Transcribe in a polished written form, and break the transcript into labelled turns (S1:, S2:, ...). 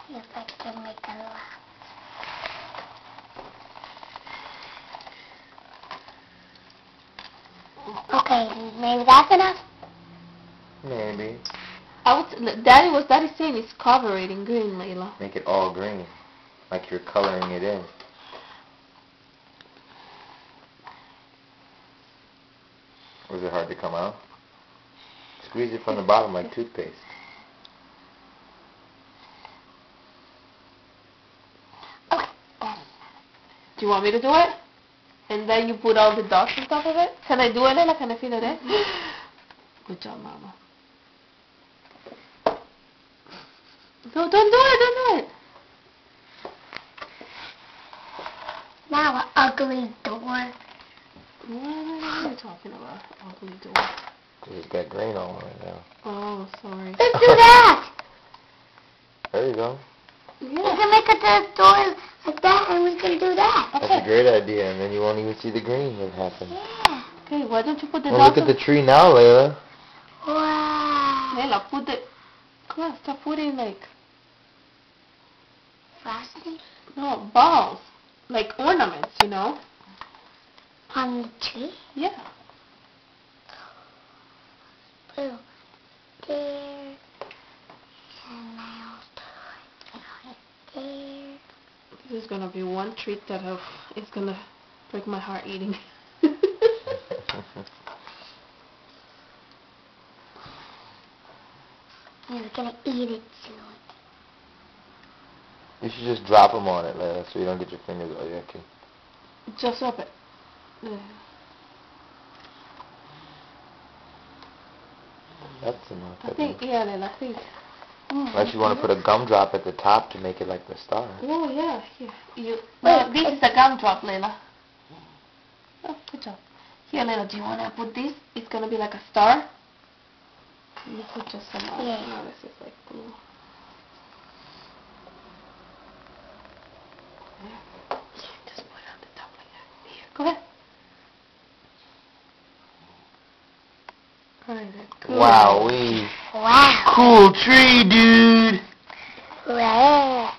S1: see if I can make a lot. Okay, maybe that's enough?
S2: Maybe.
S3: Daddy's saying it's covered in green, Layla.
S2: Make it all green. Like you're coloring it in. Was it hard to come out? Squeeze it from the bottom like toothpaste.
S1: Okay.
S3: Do you want me to do it? And then you put all the dots on top of it? Can I do it, Layla? Can I feel it in? Good job, Mama. No, don't do it, don't do it.
S1: Now an ugly door.
S3: What are you talking about? Ugly door.
S2: It's got green on it right now.
S3: Oh, sorry.
S1: Let's do that!
S2: There you go.
S1: We can make a door like that and we can do that.
S3: Okay.
S2: That's a great idea, and then you won't even see the green that happened.
S1: Yeah.
S3: Okay, why don't you put the
S2: Well,
S3: dots
S2: look at the tree now, Layla.
S1: Wow.
S3: Layla, put the... Come on, stop putting, like...
S1: Frosting
S3: No, balls. Like ornaments, you know?
S1: on the tree.
S3: Yeah.
S1: Blue. There. And now there.
S3: This is gonna be one treat that it's gonna break my heart eating.
S1: And we're gonna eat it soon.
S2: You should just drop them on it, Layla, so you don't get your fingers all yucky.
S3: Just up it. Yeah.
S2: That's enough.
S3: I think, yeah, Layla, I think.
S2: Unless you want to put a gumdrop at the top to make it like the star.
S3: Oh, yeah, here. No, this is a gumdrop, Layla. Oh, good job. Here, Layla, do you want to put this? It's going to be like a star. You put just some more.
S1: Yeah.
S3: No, this is like glue. Yeah. Just put it on the top like that. Here, go ahead. Alright, cool.
S2: Wowee.
S1: Wow.
S2: Cool tree, dude.
S1: Wow.